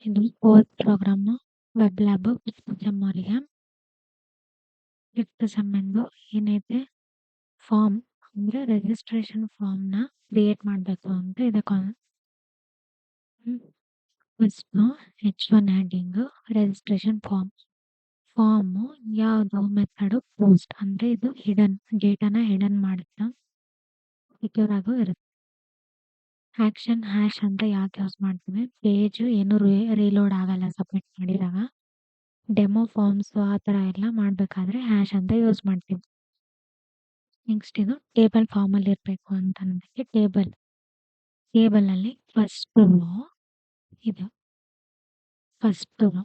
ಇದು 4th programme web lab 5th sem ಅವರಿಗೆ. 5th ಸೆಮ್ಮಿಂದು ಏನೈತೆ ಫಾರ್ಮ್ ಅಂದರೆ ರಿಜಿಸ್ಟ್ರೇಷನ್ ಫಾರ್ಮ್ನ ಕ್ರಿಯೇಟ್ ಮಾಡಬೇಕು ಅಂತ ಇದೆ first H1 heading registration form ಯಾವುದು ಮೆಥಡು ಪೋಸ್ಟ್ ಅಂದರೆ ಇದು ಡೇಟಾನ ಹಿಡನ್ ಮಾಡುತ್ತೆ, ಸೆಕ್ಯೂರ್ ಆಗೂ ಇರುತ್ತೆ. ಆ್ಯಕ್ಷನ್ ಹ್ಯಾಶ್ ಅಂತ ಯಾಕೆ ಯೂಸ್ ಮಾಡ್ತೀವಿ, ಪೇಜು ಏನು ರೀಲೋಡ್ ಆಗಲ್ಲ ಸಬ್ಮಿಟ್ ಮಾಡಿದಾಗ. ಡೆಮೋ ಫಾರ್ಮ್ಸು ಆ ಥರ ಎಲ್ಲ ಮಾಡಬೇಕಾದ್ರೆ ಹ್ಯಾಶ್ ಅಂತ ಯೂಸ್ ಮಾಡ್ತೀವಿ. ನೆಕ್ಸ್ಟ್ ಇದು ಟೇಬಲ್ ಫಾರ್ಮಲ್ಲಿ ಇರಬೇಕು ಅಂತಂದಕ್ಕೆ ಟೇಬಲಲ್ಲಿ ಫಸ್ಟ್ ರೋ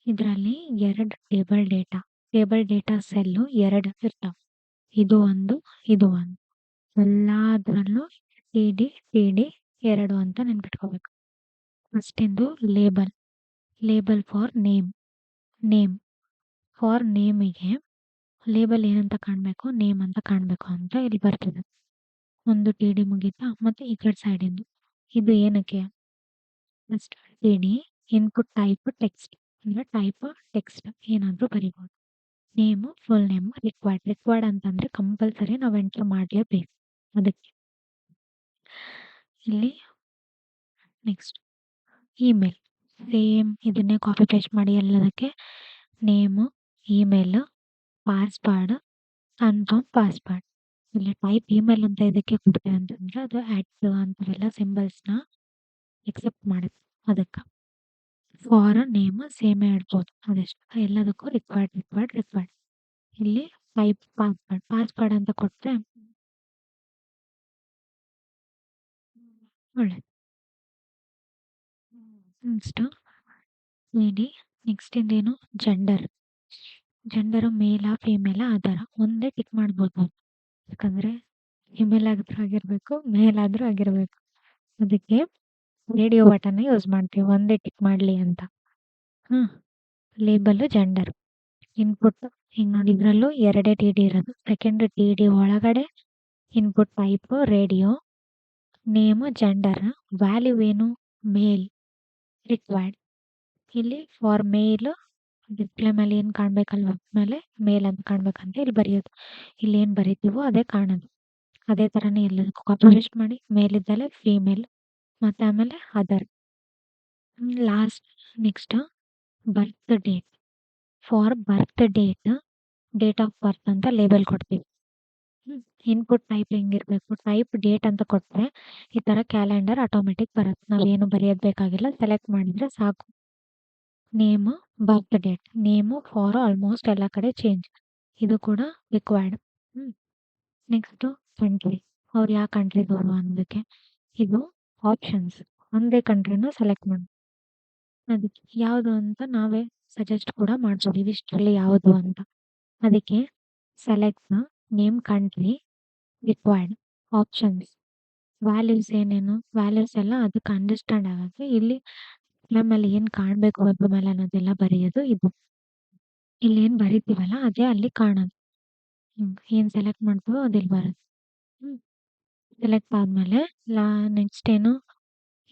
ಇದರಲ್ಲಿ 2 ಟೇಬಲ್ ಡೇಟಾ ಸೆಲ್ಲು 2 ಇರ್ತಾವೆ. ಇದು ಒಂದು ಎಲ್ಲದರಲ್ಲೂ ಟಿ ಡಿ 2 ಅಂತ ನೆನ್ಪಿಟ್ಕೋಬೇಕು. ಫಸ್ಟಿಂದು ಲೇಬಲ್ ಫಾರ್ ನೇಮ್ ಫಾರ್ ನೇಮಿಗೆ ಲೇಬಲ್ ಏನಂತ ಕಾಣಬೇಕು, ನೇಮ್ ಅಂತ ಕಾಣಬೇಕು ಅಂತ ಇಲ್ಲಿ ಬರ್ತಿದೆ. ಒಂದು ಟಿ ಡಿ ಮುಗೀತಾ, ಮತ್ತು ಈ ಕಡೆ ಸೈಡಿಂದು ಇದು ಏನಕ್ಕೆ, first T D input type text ಅಂದರೆ ಟೈಪ್ ಟೆಕ್ಸ್ಟ್ ಏನಾದರೂ ಬರಿಬೋದು. ನೇಮು ಫುಲ್ ನೇಮ್ ರಿಕ್ವೈರ್ಡ್ ಅಂತಂದರೆ ಕಂಪಲ್ಸರಿ ನಾವು ಎಂಟ್ರ್ ಮಾಡಲೇಬೇಕು. ಅದಕ್ಕೆ ಇಲ್ಲಿ ನೆಕ್ಸ್ಟ್ ಇಮೇಲ್ ಸೇಮ್ ಇದನ್ನೇ ಕಾಪಿ ಪೇಸ್ಟ್ ಮಾಡಿ ಎಲ್ಲದಕ್ಕೆ name email password confirm password. ಇಲ್ಲಿ ಟೈಪ್ ಇಮೇಲ್ ಅಂತ ಇದಕ್ಕೆ ಕೊಡ್ತೇವೆ ಅಂತಂದರೆ ಅದು ಅಂಥವೆಲ್ಲ ಸಿಂಬಲ್ಸ್ನ ಎಕ್ಸೆಪ್ಟ್ ಮಾಡುತ್ತೆ. ಅದಕ್ಕೆ ಫಾರ್ ನೇಮ್ ಸೇಮೇ ಇಡ್ಬೋದು, ಅದೆಷ್ಟು ಎಲ್ಲದಕ್ಕೂ ರಿಕ್ವೈರ್ಡ್. ಇಲ್ಲಿ ಟೈಪ್ ಪಾಸ್ವರ್ಡ್ ಅಂತ ಕೊಟ್ಟರೆ ಒಳ್ಳೆಯದು. ನೆಕ್ಸ್ಟು ನೆಕ್ಸ್ಟ್ ಇಂದೇನು ಜೆಂಡರು ಮೇಲಾ ಫೀಮೇಲಾ ಆ ಥರ ಒಂದೇ ಟಿಕ್ ಮಾಡ್ಬೋದು, ಯಾಕಂದರೆ ಫಿಮೇಲ್ ಆದ್ರೂ ಆಗಿರಬೇಕು ಮೇಲ್ ಆದರೂ ಆಗಿರಬೇಕು. ಅದಕ್ಕೆ ರೇಡಿಯೋ ಬಟನ್ನ ಯೂಸ್ ಮಾಡ್ತೀವಿ ಒಂದೇ ಟಿಕ್ ಮಾಡಲಿ ಅಂತ. ಲೇಬಲ್ಲು ಜೆಂಡರ್ ಇನ್ಪುಟ್ ಹಿಂಗೆ ನೋಡಿ ಇದರಲ್ಲೂ 2 ಟಿ ಡಿ ಇರೋದು. ಸೆಕೆಂಡ್ ಟಿ ಡಿ ಒಳಗಡೆ input type radio, name gender, value ಏನು ಮೇಲ್ ರಿಕ್ವೈರ್ಡ್. ಇಲ್ಲಿ ಫಾರ್ ಮೇಲ್ ಡಿಸ್ಪ್ಲೇ ಮೇಲೆ ಏನು ಕಾಣಬೇಕಲ್ವ ಮೇಲೆ ಮೇಲ್ ಅಂತ ಕಾಣಬೇಕಂತ ಇಲ್ಲಿ ಬರೆಯೋದು. ಇಲ್ಲಿ ಏನು ಬರಿತೀವೋ ಅದೇ ಕಾಣೋದು. ಅದೇ ಥರನೇ ಎಲ್ಲದಕ್ಕೂ ಕಾಪಿ ಪೇಸ್ಟ್ ಮಾಡಿ ಮೇಲಿದ್ದಲ್ಲೇ ಫೀಮೇಲ್ ಮತ್ತು ಆಮೇಲೆ other. Last next birth date for birth date of birth ಅಂತ ಲೇಬಲ್ ಕೊಡ್ತೀವಿ. ಇನ್ಪುಟ್ ಟೈಪ್ ಹೆಂಗಿರಬೇಕು, ಟೈಪ್ ಡೇಟ್ ಅಂತ ಕೊಟ್ಟರೆ ಈ ಥರ ಕ್ಯಾಲೆಂಡರ್ ಆಟೋಮೆಟಿಕ್ ಬರುತ್ತೆ, ನಾವೇನು ಬರೆಯೋದು ಬೇಕಾಗಿಲ್ಲ, ಸೆಲೆಕ್ಟ್ ಮಾಡಿದರೆ ಸಾಕು. Name birth date, name for almost ಎಲ್ಲ ಕಡೆ ಚೇಂಜ್, ಇದು ಕೂಡ ರಿಕ್ವೈರ್ಡ್. ನೆಕ್ಸ್ಟು ಕಂಟ್ರಿ, ಅವ್ರು ಯಾವ ಕಂಟ್ರಿದವರು ಅನ್ನೋದಕ್ಕೆ ಇದು ಆಪ್ಷನ್ಸ್, ಒಂದೇ ಕಂಟ್ರಿನ ಸೆಲೆಕ್ಟ್ ಮಾಡಿ ಅದಕ್ಕೆ ಯಾವುದು ಅಂತ ನಾವೇ ಸಜೆಸ್ಟ್ ಕೂಡ ಮಾಡ್ಬೋದು ಇವಿಷ್ಟರಲ್ಲಿ ಯಾವುದು ಅಂತ. ಅದಕ್ಕೆ select name country required options values ಏನೇನು ವ್ಯಾಲ್ಯೂಸ್ ಎಲ್ಲ ಅದಕ್ಕೆ ಅಂಡರ್ಸ್ಟ್ಯಾಂಡ್ ಆಗೋಕ್ಕೆ ಇಲ್ಲಿ ನಮ್ಮಲ್ಲಿ ಏನು ಕಾಣಬೇಕು ವೆಬ್ ಮೇಲೆ ಅನ್ನೋದೆಲ್ಲ ಬರೆಯೋದು ಇದು. ಇಲ್ಲಿ ಏನು ಬರಿತೀವಲ್ಲ ಅದೇ ಅಲ್ಲಿ ಕಾಣೋದು. ಏನು ಸೆಲೆಕ್ಟ್ ಮಾಡ್ತೀವೋ ಅದಿಲ್ಲಿ ಬರುತ್ತೆ. ಸೆಲೆಕ್ಟ್ ಆದಮೇಲೆ ನೆಕ್ಸ್ಟ್ ಏನು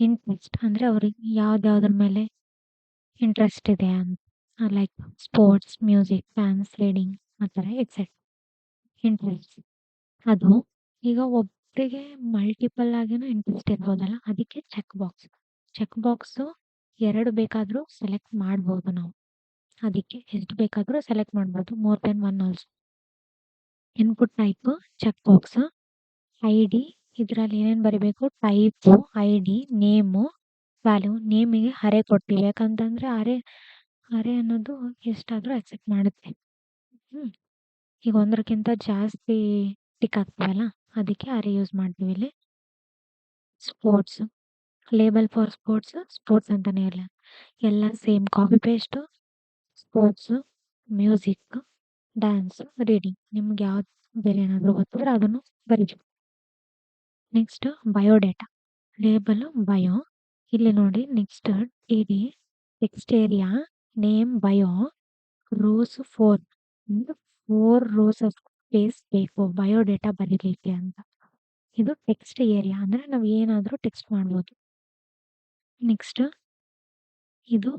ಇಂಟ್ರೆಸ್ಟ್ ಅಂದರೆ ಅವ್ರಿಗೆ ಯಾವ್ದ್ರ ಮೇಲೆ ಇಂಟ್ರೆಸ್ಟ್ ಇದೆ ಅಂತ, like sports, music, dance, reading ಆ ಥರ ಎಕ್ಸೆಟ್ರಾ. ಇಂಟ್ರೆಸ್ಟ್ ಅದು ಈಗ ಒಬ್ಬರಿಗೆ ಮಲ್ಟಿಪಲ್ ಆಗಿನೂ ಇಂಟ್ರೆಸ್ಟ್ ಇರ್ಬೋದಲ್ಲ, ಅದಕ್ಕೆ ಚೆಕ್ ಬಾಕ್ಸು 2 ಬೇಕಾದರೂ ಸೆಲೆಕ್ಟ್ ಮಾಡ್ಬೋದು ನಾವು. ಅದಕ್ಕೆ ಎಷ್ಟು ಬೇಕಾದರೂ ಸೆಲೆಕ್ಟ್ ಮಾಡ್ಬೋದು, more than 1 also. Input type check box, I D ಇದರಲ್ಲಿ ಏನೇನು ಬರೀಬೇಕು, type, I D, name, value. ನೇಮಿಗೆ ಅರೆ ಕೊಡ್ತೀವಿ, ಯಾಕಂತಂದರೆ ಅರೆ ಅನ್ನೋದು ಎಷ್ಟಾದರೂ ಅಕ್ಸೆಪ್ಟ್ ಮಾಡುತ್ತೆ. ಈಗ 1ಕ್ಕಿಂತ ಜಾಸ್ತಿ ಟಿಕ್ ಆಗ್ತೀವಲ್ಲ ಅದಕ್ಕೆ ಅರೆ ಯೂಸ್ ಮಾಡ್ತೀವಿ ಇಲ್ಲಿ. ಸ್ಪೋರ್ಟ್ಸು ಲೇಬಲ್ ಫಾರ್ ಸ್ಪೋರ್ಟ್ಸ್ ಅಂತಲೇ ಇರಲ್ಲ, ಎಲ್ಲ same copy paste. Sports, music, dance, reading, ನಿಮ್ಗೆ ಯಾವ್ದು ಬೇರೆ ಏನಾದರೂ ಗೊತ್ತಿದ್ರೆ ಅದನ್ನು ಬರೀಬೇಕು. ನೆಕ್ಸ್ಟ್ ಬಯೋಡೇಟಾ ಲೇಬಲು ಬಯೋ, ಇಲ್ಲಿ ನೋಡಿ next T D text area name bio rose 4 rose of space ಬೇಕು ಬಯೋಡೇಟಾ ಬರೀಲಿಕ್ಕೆ ಅಂತ. ಇದು ಟೆಕ್ಸ್ಟ್ ಏರಿಯಾ ಅಂದರೆ ನಾವು ಏನಾದರೂ ಟೆಕ್ಸ್ಟ್ ಮಾಡ್ಬೋದು. ನೆಕ್ಸ್ಟ್ ಇದು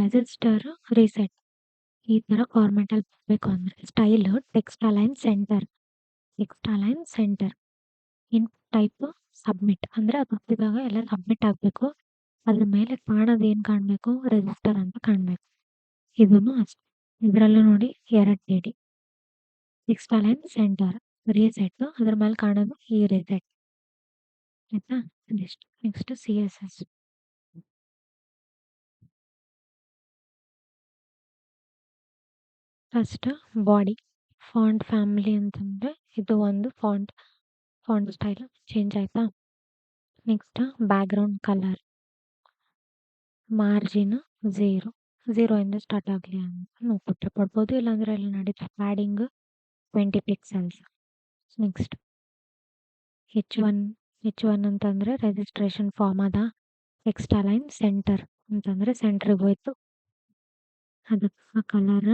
ರೆಜಿಸ್ಟರ್ ರೀಸೆಟ್. ಈ ಥರ ಫಾರ್ಮ್ಯಾಟಲ್ಲಿ ಬರಬೇಕು ಅಂದರೆ style text align centre. Input type submit. ಅಂದರೆ ಅದು ಒತ್ತಿದಾಗ ಎಲ್ಲ ಸಬ್ಮಿಟ್ ಆಗಬೇಕು. ಅದ್ರ ಮೇಲೆ ಕಾಣೋದು ಏನು ಕಾಣಬೇಕು, ರಿಜಿಸ್ಟರ್ ಅಂತ ಕಾಣಬೇಕು. ಇದನ್ನು ಅಷ್ಟೇ. ಇದರಲ್ಲೂ ನೋಡಿ 2 D text align centre reset. ಅದ್ರ ಮೇಲೆ ಕಾಣೋದು ಈ ರೀಸೆಟ್. ಆಯ್ತಾ? ಇದಿಷ್ಟು. Next CSS. First body font family ಅಂತಂದರೆ ಇದು ಒಂದು ಫಾಂಟ್ ಸ್ಟೈಲ್ ಚೇಂಜ್ ಆಯಿತಾ. ನೆಕ್ಸ್ಟ್ ಬ್ಯಾಕ್ಗ್ರೌಂಡ್ ಕಲರ್ ಮಾರ್ಜಿನ್ 0 ಇಂದ ಸ್ಟಾರ್ಟ್ ಆಗಲಿ ಅಂತ ನಾವು ಕೊಡ್ಬೋದು, ಇಲ್ಲಾಂದರೆ ಅಲ್ಲಿ ನಡೀತಾ. Padding 20 pixels. ನೆಕ್ಸ್ಟ್ H1 ಅಂತಂದರೆ ರಿಜಿಸ್ಟ್ರೇಷನ್ ಫಾರ್ಮ್ ಅದ. ಟೆಕ್ಸ್ಟ್ ಅಲೈನ್ ಸೆಂಟರ್ ಅಂತಂದರೆ ಸೆಂಟ್ರಿಗೆ ಹೋಯ್ತು. ಅದಕ್ಕೆ ಕಲರ್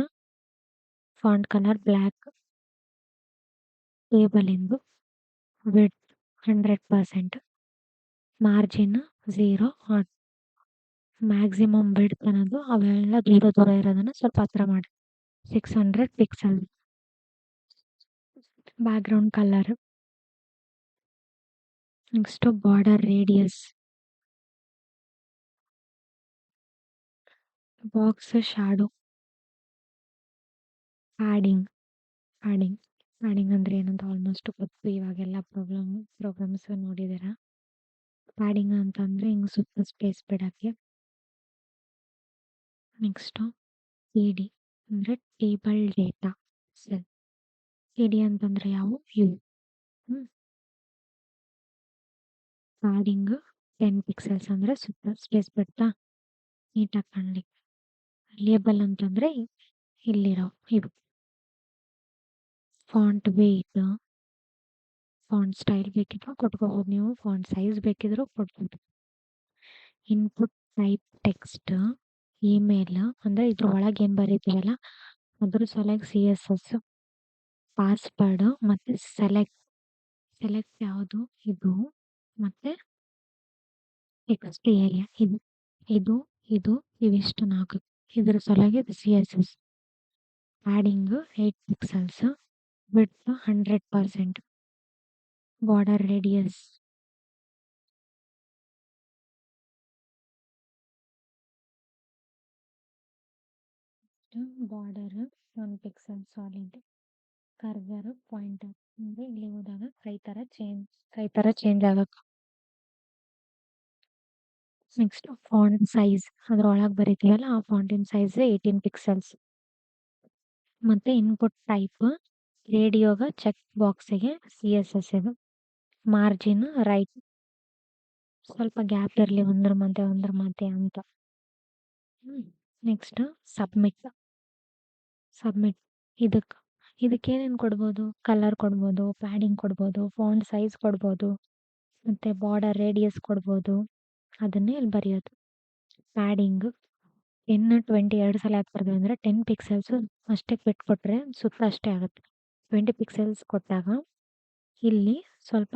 ಫಾಂಟ್ ಕಲರ್ ಬ್ಲ್ಯಾಕ್. ಟೇಬಲಿಂದು ವಿಡ್ತ್ 100%. ಮಾರ್ಜಿನ್ 0. ಮ್ಯಾಕ್ಸಿಮಮ್ ವಿಡ್ತ್ ಅನ್ನೋದು ಅವೆಲ್ಲ ದೂರ ಇರೋದನ್ನು ಸ್ವಲ್ಪ ಹತ್ರ ಮಾಡಿ 600 pixel. Background colour. Next border radius. Box shadow. Padding ಅಂದರೆ ಏನಂತ ಆಲ್ಮೋಸ್ಟ್ ಗೊತ್ತು, ಇವಾಗೆಲ್ಲ ಪ್ರೋಗ್ರಾಮ್ಸ್ ನೋಡಿದ್ದೀರಾ. ಪ್ಯಾಡಿಂಗ್ ಅಂತಂದರೆ ಹಿಂಗೆ ಸುತ್ತ ಸ್ಪೇಸ್ ಬಿಡೋಕ್ಕೆ. ನೆಕ್ಸ್ಟು TD ಅಂದರೆ ಟೇಬಲ್ ಡೇಟಾ ಸೆಲ್. TD ಅಂತಂದರೆ ಯಾವ ಇವು. ಪ್ಯಾಡಿಂಗ್ 10 ಪಿಕ್ಸೆಲ್ಸ್ ಅಂದರೆ ಸುತ್ತ ಸ್ಪೇಸ್ ಬಿಡ್ತಾ ನೀಟಾಗಿ ಕಾಣಲಿಕ್ಕೆ. ಲೇಬಲ್ ಅಂತಂದರೆ ಇಲ್ಲಿರೋ ಇವು. Font wait. ಫಾಂಟ್ ಸ್ಟೈಲ್ ಬೇಕಿದ್ರು ಕೊಟ್ಕೋಬೋದು ನೀವು, ಫಾಂಟ್ ಸೈಜ್ ಬೇಕಿದ್ರು ಕೊಡ್ಬೋದು. Input type text. ಇಮೇಲ್ ಅಂದರೆ ಇದ್ರ ಒಳಗೆ ಏನು ಬರೀತೀವಲ್ಲ ಅದ್ರ ಸಲುವಾಗಿ CSS. ಪಾಸ್ವರ್ಡ್ ಮತ್ತು ಸೆಲೆಕ್ಟ್ ಯಾವುದು ಇದು, ಮತ್ತು ಟೆಕ್ಸ್ಟ್ ಏರಿಯಾ. ಇವಿಷ್ಟು 4. ಇದ್ರ ಸಲುವಾಗಿ ಇದು CSS. Padding 8 pixels. Width 100%. Border radius. Border 1 pixel solid. Cursor pointer ಅಂದರೆ ಇಲ್ಲಿ ಹೋದಾಗ ಕೈ ಥರ ಚೇಂಜ್ ಆಗುತ್ತೆ. Next font size. ಅದ್ರೊಳಗೆ ಬರೀತೀವಲ್ಲ ಆ ಫಾಂಟಿನ ಸೈಜ್ 18 ಪಿಕ್ಸೆಲ್ಸ್. ಮತ್ತು ಇನ್ಪುಟ್ ಟೈಪ್ ರೇಡಿಯೋಗ ಚೆಕ್ ಬಾಕ್ಸಿಗೆ CSS ಇದು. Margin right. ಸ್ವಲ್ಪ ಗ್ಯಾಪ್ ಇರಲಿ ಒಂದ್ರ ಮಧ್ಯೆ ಅಂತ. Next submit. ಇದಕ್ಕೇನೇನು ಕೊಡ್ಬೋದು, ಕಲರ್ ಕೊಡ್ಬೋದು, ಪ್ಯಾಡಿಂಗ್ ಕೊಡ್ಬೋದು, ಫಾಂಟ್ ಸೈಜ್ ಕೊಡ್ಬೋದು, ಮತ್ತು ಬಾರ್ಡರ್ ರೇಡಿಯಸ್ ಕೊಡ್ಬೋದು. ಅದನ್ನೇ ಇಲ್ಲಿ ಬರೆಯೋದು. ಪ್ಯಾಡಿಂಗ್ 10, 20 2 ಸಲ ಯಾಕೆ ಬರ್ತದೆ ಅಂದರೆ 10 ಪಿಕ್ಸೆಲ್ಸು ಅಷ್ಟೇ ಬಿಟ್ಕೊಟ್ರೆ ಸುತ್ತ ಅಷ್ಟೇ ಆಗುತ್ತೆ. 20 ಪಿಕ್ಸೆಲ್ಸ್ ಕೊಟ್ಟಾಗ ಇಲ್ಲಿ ಸ್ವಲ್ಪ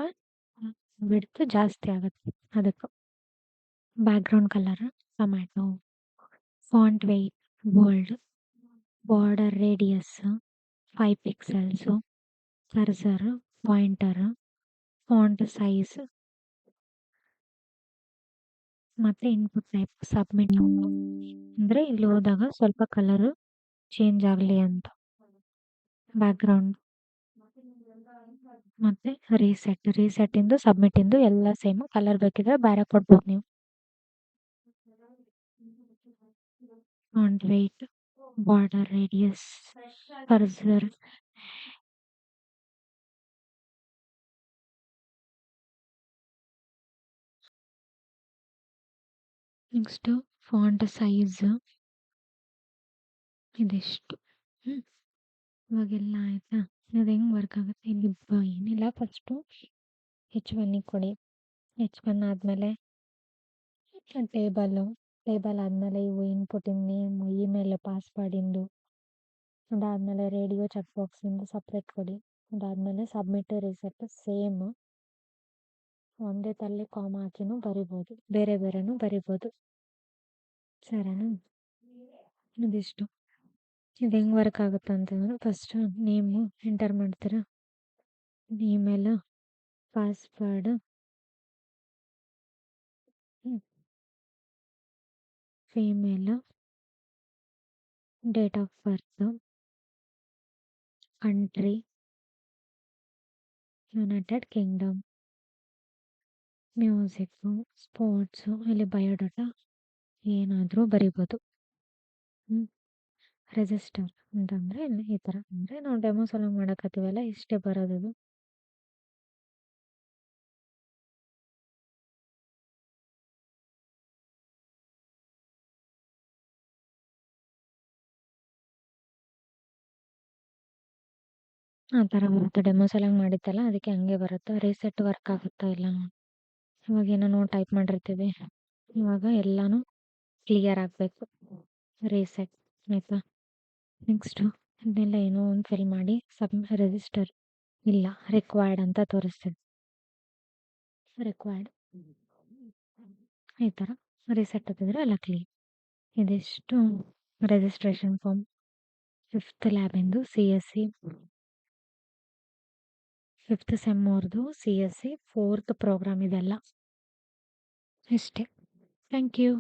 ವಿಡ್ತ್ ಜಾಸ್ತಿ ಆಗುತ್ತೆ ಅದಕ್ಕೆ. Background colour tomato. Font weight bold. Border radius 5 pixels. Cursor pointer. Font size ಮತ್ತು ಇನ್ಪುಟ್ ಟೈಪ್ ಸಬ್ಮಿಟ್. ಅಂದರೆ ಇಲ್ಲಿ ಹೋದಾಗ ಸ್ವಲ್ಪ ಕಲರು ಚೇಂಜ್ ಆಗಲಿ ಅಂತ. ಬ್ಯಾಕ್ಗ್ರೌಂಡ್ ಮತ್ತು ರೀಸೆಟ್ಟಿಂದು ಸಬ್ಮಿಟಿಂದು ಎಲ್ಲ ಸೇಮು. ಕಲರ್ ಬೇಕಿದ್ರೆ ಬೇರೆ ಕೊಡ್ಬೋದು ನೀವು. Font weight, border radius, cursor. Next font size. ಇದಿಷ್ಟು. ಇವಾಗೆಲ್ಲ ಆಯಿತಾ. ಅದು ಹೆಂಗೆ ವರ್ಕ್ ಆಗುತ್ತೆ ಇಲ್ಲಿ ಏನಿಲ್ಲ. ಫಸ್ಟು H1 ಕೊಡಿ. H1 ಆದಮೇಲೆ ಟೇಬಲ್ ಆದಮೇಲೆ ಇವು ಇನ್ಪುಟಿಂದ ನೇಮು, ಇಮೇಲ್, ಪಾಸ್ವರ್ಡಿಂದು. ಅದಾದಮೇಲೆ ರೇಡಿಯೋ ಚೆಕ್ ಬಾಕ್ಸಿಂದು ಸಪ್ರೇಟ್ ಕೊಡಿ. ಅದಾದಮೇಲೆ ಸಬ್ಮಿಟ್ ರೀಸೆಟ್ ಸೇಮ್. ಒಂದೇ ತಲೆ ಕಾಮ ಹಾಕಿನೂ ಬರಿಬೋದು, ಬೇರೆನೂ ಬರಿಬೋದು. ಸರಿನಾ? ಇದಿಷ್ಟು. ಇದು ಹೆಂಗೆ ವರ್ಕ್ ಆಗುತ್ತೆ ಅಂತಂದ್ರೆ ಫಸ್ಟು ನೇಮು ಎಂಟರ್ ಮಾಡ್ತೀರಾ. Email, password, female, date of birth, country, United Kingdom, music, sports, ಇಲ್ಲಿ ಬಯೋಡಾಟಾ ಏನಾದರೂ ಬರಿಬೋದು. ರಿಜಿಸ್ಟರ್ ಅಂತಂದರೆ ಈ ಥರ ಅಂದರೆ ನಾವು ಡೆಮೋ ಸಲ ಮಾಡಕತ್ತೀವಲ್ಲ ಇಷ್ಟೇ ಬರೋದದು. ಆ ಥರ ಬರುತ್ತೆ. ಡೆಮೋ ಸಲಂಗೆ ಮಾಡಿತ್ತಲ್ಲ ಅದಕ್ಕೆ ಹಂಗೆ ಬರುತ್ತೆ. ರೀಸೆಟ್ ವರ್ಕ್ ಆಗುತ್ತಾ ಇಲ್ಲ ನೋಡಿ. ಇವಾಗ ಏನೇನೋ ಟೈಪ್ ಮಾಡಿರ್ತೀವಿ. ಇವಾಗ ಎಲ್ಲನೂ ಕ್ಲಿಯರ್ ಆಗಬೇಕು. ರೀಸೆಟ್ ಆಯಿತಾ. ನೆಕ್ಸ್ಟು ಇದನ್ನೆಲ್ಲ ಏನೋ ಒಂದು ಫಿಲ್ ಮಾಡಿ ರಿಜಿಸ್ಟರ್ ಇಲ್ಲ ರಿಕ್ವೈರ್ಡ್ ಅಂತ ತೋರಿಸ್ತೀವಿ. ರಿಕ್ವೈರ್ಡ್ ಈ ಥರ ರೀಸೆಟ್ ಹತ್ತಿದ್ರೆ ಎಲ್ಲ ಕ್ಲೀನ್. ಇದಿಷ್ಟು ರಿಜಿಸ್ಟ್ರೇಷನ್ ಫಾರ್ಮ್ 5th ಲ್ಯಾಬಿಂದು CSE 5th ಸೆಮ್ ಅವ್ರದ್ದು CSE 4th ಪ್ರೋಗ್ರಾಮ್ ಇದೆಲ್ಲ ಇಷ್ಟೇ. Thank you.